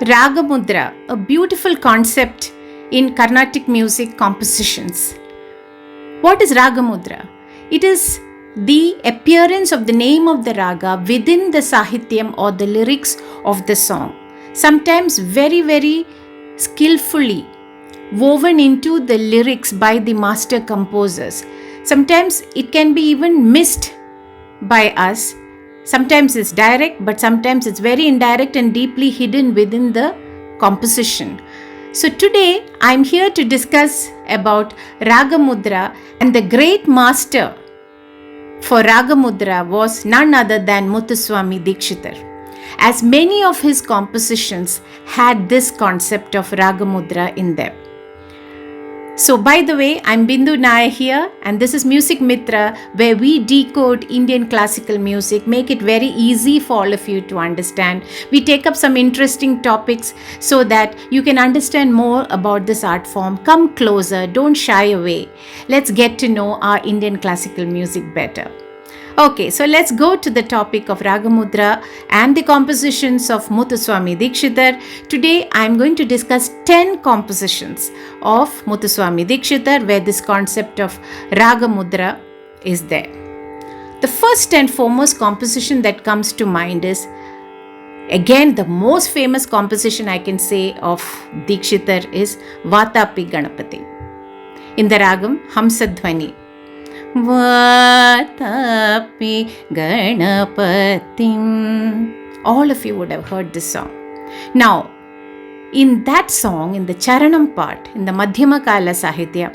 Raga Mudra, a beautiful concept in Carnatic music compositions. What is Raga Mudra? It is the appearance of the name of the raga within the sahityam or the lyrics of the song. Sometimes very, very skillfully woven into the lyrics by the master composers. Sometimes it can be even missed by us. Sometimes it's direct, but sometimes it's very indirect and deeply hidden within the composition. So today I'm here to discuss about Raga Mudra, and the great master for Raga Mudra was none other than Muthuswamy Dhikshitar, as many of his compositions had this concept of Raga Mudra in them. So by the way, I'm Bindu Naya here, and this is Music Mitra, where we decode Indian classical music, make it very easy for all of you to understand. We take up some interesting topics so that you can understand more about this art form. Come closer, don't shy away. Let's get to know our Indian classical music better. Okay, so let's go to the topic of Raga Mudra and the compositions of Muthuswamy Dhikshitar. Today I am going to discuss 10 compositions of Muthuswamy Dhikshitar where this concept of Raga Mudra is there. The first and foremost composition that comes to mind is, again, the most famous composition I can say of Dhikshitar is Vatapi Ganapatim in the ragam Hamsadhwani. Vatapi Ganapatim. All of you would have heard this song. Now, in that song, in the Charanam part, in the Madhyama Kala Sahitya,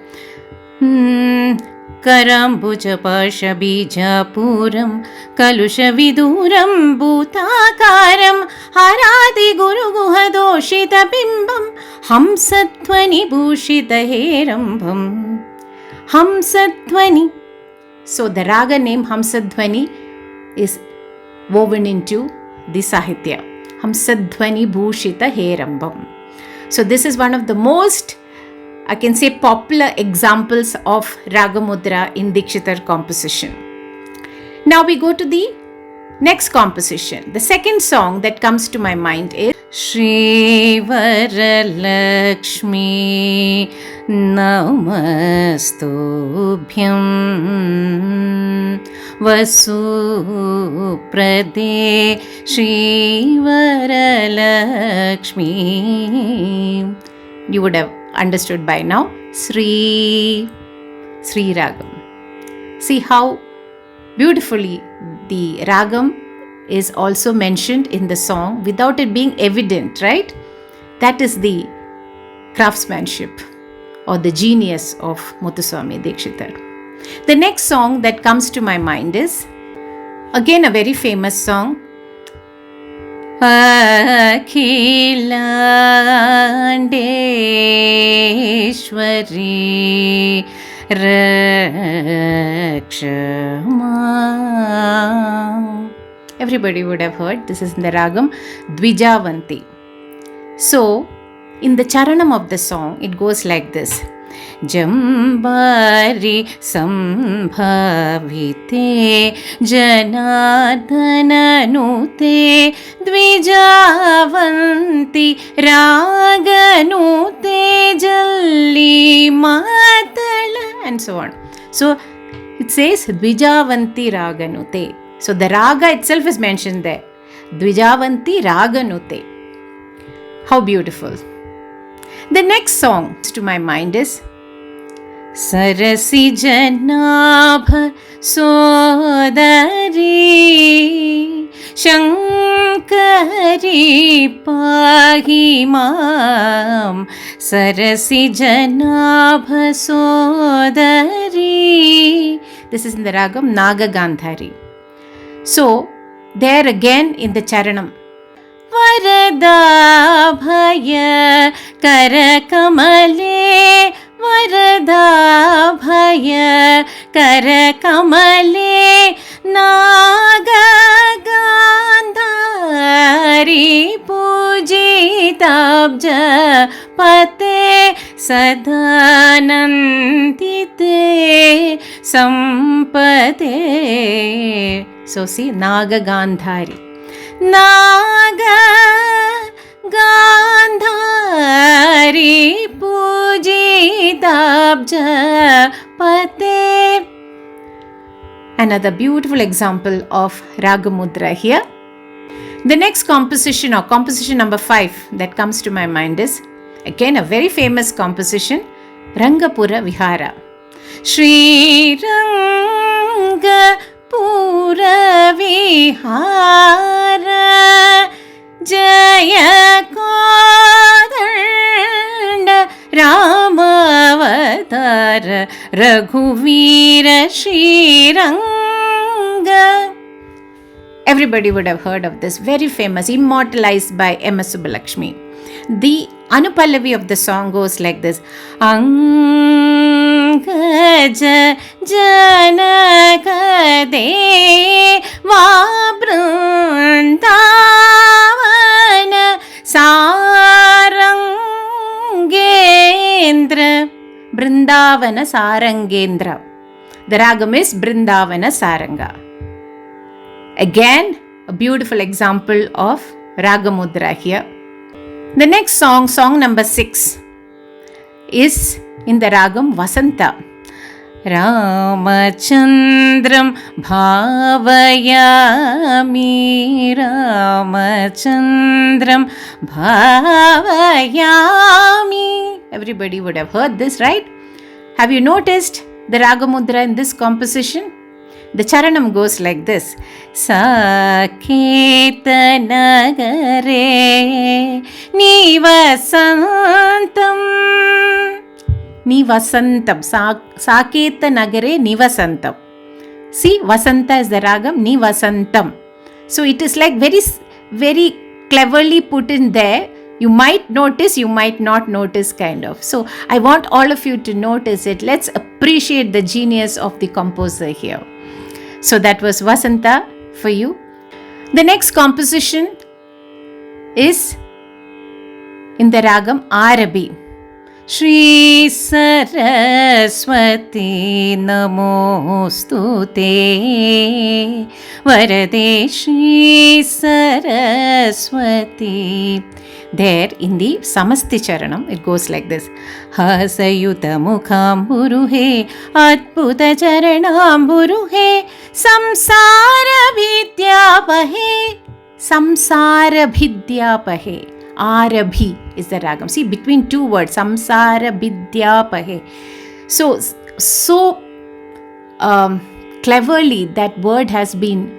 Karambuja Pasha Bijapuram Kalusha Viduram Bhutakaram Haradi Guru Guhadoshita Bimbam Hamsadhwani Bhushita Herambam. Hamsadhwani. So the raga name Hamsadhwani is woven into the Sahitya. Hamsadhwani Bhushita Herambam. So this is one of the most, I can say, popular examples of Raga Mudra in Dhikshitar composition. Now we go to the next composition. The second song that comes to my mind is Shri Varalakshmi Namastubhyam Vasu Prade Shri Varalakshmi. You would have understood by now. Sri Ragam. See how beautifully the ragam is also mentioned in the song without it being evident, right? That is the craftsmanship or the genius of Muthuswamy Dhikshitar. The next song that comes to my mind is again a very famous song. Akhilandeshwari-Rakshama. Everybody would have heard. This is in the ragam Dwijavanti. So, in the charanam of the song, it goes like this. Jambari Sambhavite Janadhananute Dwijavanti Raganute Jalli Matala, and so on. So it says Dwijavanti Raganute. So the raga itself is mentioned there. Dwijavanti Raganute. How beautiful. The next song to my mind is Sarasijanabha Sodari Shankari Pahi Mam Sarasijanabha Sodari. This is in the ragam Nagagandhari. So, there again in the charanam, Varada Bhaya Karakamale Varada Bhaya Karakamale Nagagandhari Pujitabja Pate Sadanandite Sampate. So see, Nagagandhari. Nagagandhari Pate. Another beautiful example of Raga Mudra here. The next composition, or composition number 5, that comes to my mind is again a very famous composition, Rangapura Vihara. Shri Rangapura Vihara Jaya Kodanda Ramavatara Raghuvira Shri Ranga. Everybody would have heard of this, very famous, immortalized by M.S. Subbulakshmi. The Anupallavi of the song goes like this. Angaja Janaka Deva Brindavana Sarangendra. Brindavana Sarangendra. The ragam is Brindavana Saranga. Again, a beautiful example of Raga Mudra here. The next song, song number 6, is in the ragam Vasanta. Ramachandram Bhavayami, Ramachandram Bhavayami. Everybody would have heard this, right? Have you noticed the Raga Mudra in this composition? The charanam goes like this. Saketa nagare nivasantam. Nivasantam. Saketa nagare nivasantam. See, Vasanta is the ragam, Nivasantam. So it is like very, very cleverly put in there. You might notice, you might not notice, kind of. So I want all of you to notice it. Let's appreciate the genius of the composer here. So that was Vasanta for you. The next composition is in the ragam Arabhi. Shri Saraswati Namostute Varade Shri Saraswati. There in the Samasti Charanam, it goes like this. Hasayuta mukham buruhe adbhuta charanam buruhe samsara vidyapahe. Samsara vidyapahe. Arabhi is the ragam. See, between two words, samsara vidyapahe. So cleverly that word has been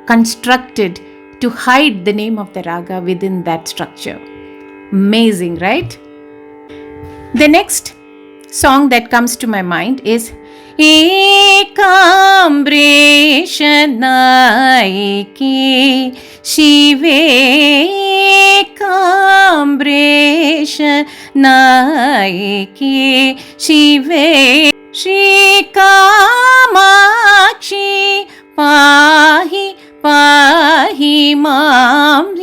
constructed to hide the name of the raga within that structure. Amazing, right? The next song that comes to my mind is Ekambresha Naiki Shive Ekambresha Naiki Shive Shri Kamakshi Pahi Pahi Mam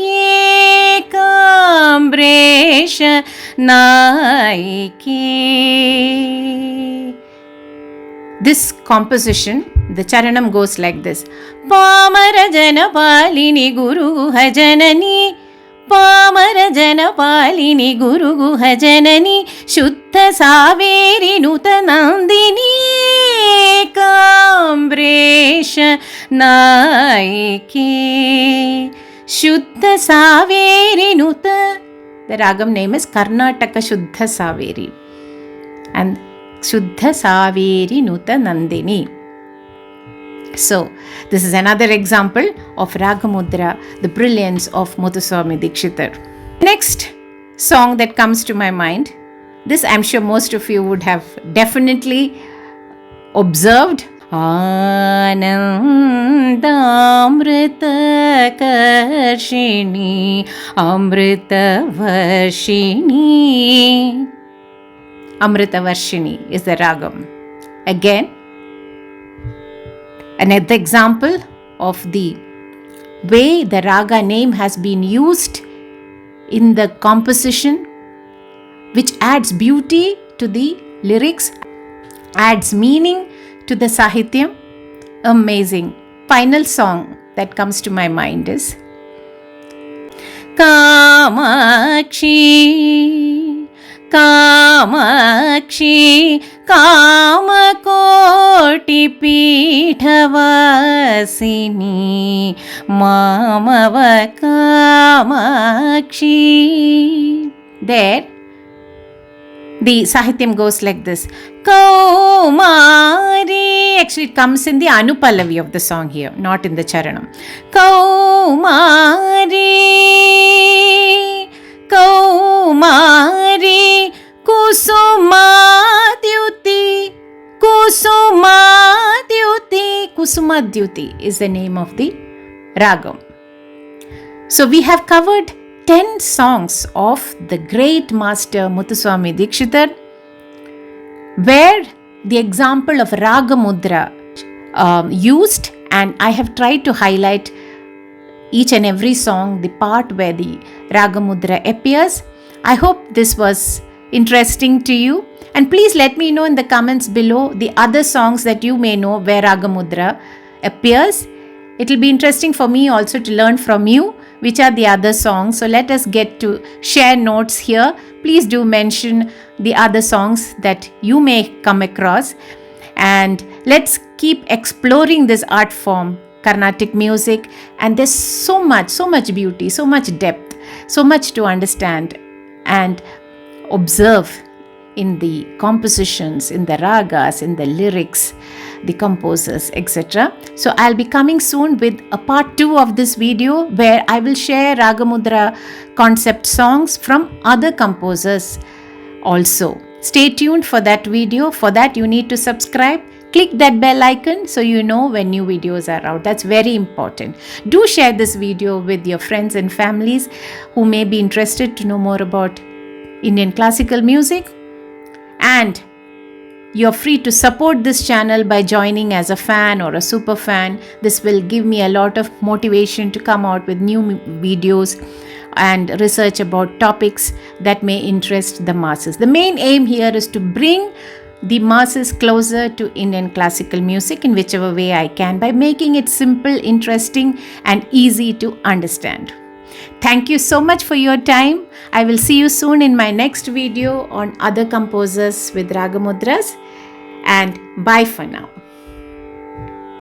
Ekambresha Naiki. This composition, the charanam goes like this. Pamarajana Palini Guru Hajanani Pamarajana Palini Guru Guhajanani Shuddha Saveri Nuta Nandini Ekambresha Naiki. Shuddha Saveri Nuta. The ragam name is Karnataka Shuddha Saveri and Shuddha Saveri Nuta Nandini. So, this is another example of Raga Mudra, the brilliance of Muthuswamy Dhikshitar. Next song that comes to my mind, this I'm sure most of you would have definitely observed. Anandamrita Karshini Amritavarshini. Amritavarshini is the ragam. Again, another example of the way the raga name has been used in the composition, which adds beauty to the lyrics, adds meaning to the sahityam. Amazing. Final song that comes to my mind is Kamakshi, Kamakshi, Kamakoti पीठवासिनी मामव Kamakshi. There the Sahityam goes like this. Kaumari. Actually, it comes in the Anupallavi of the song here, not in the Charanam. Kaumari, Kaumari, Kusumadyuti, Kusumadyuti. Kusumadyuti is the name of the ragam. So we have covered 10 songs of the great master Muthuswamy Dhikshitar, where the example of Raga Mudra used, and I have tried to highlight each and every song, the part where the Raga Mudra appears. I hope this was interesting to you, and please let me know in the comments below the other songs that you may know where Raga Mudra appears. It will be interesting for me also to learn from you which are the other songs. So let us get to share notes here. Please do mention the other songs that you may come across, and let's keep exploring this art form, Carnatic music. And there's so much beauty, so much depth, so much to understand and observe in the compositions, in the ragas, in the lyrics, the composers, etc. So I'll be coming soon with a part 2 of this video, where I will share Raga Mudra concept songs from other composers also. Stay tuned for that video. For that, you need to subscribe. Click that bell icon so you know when new videos are out. That's very important. Do share this video with your friends and families who may be interested to know more about Indian classical music. And you're free to support this channel by joining as a fan or a super fan. This will give me a lot of motivation to come out with new videos and research about topics that may interest the masses. The main aim here is to bring the masses closer to Indian classical music in whichever way I can, by making it simple, interesting, and easy to understand. Thank you so much for your time. I will see you soon in my next video on other composers with Raga Mudras, and bye for now.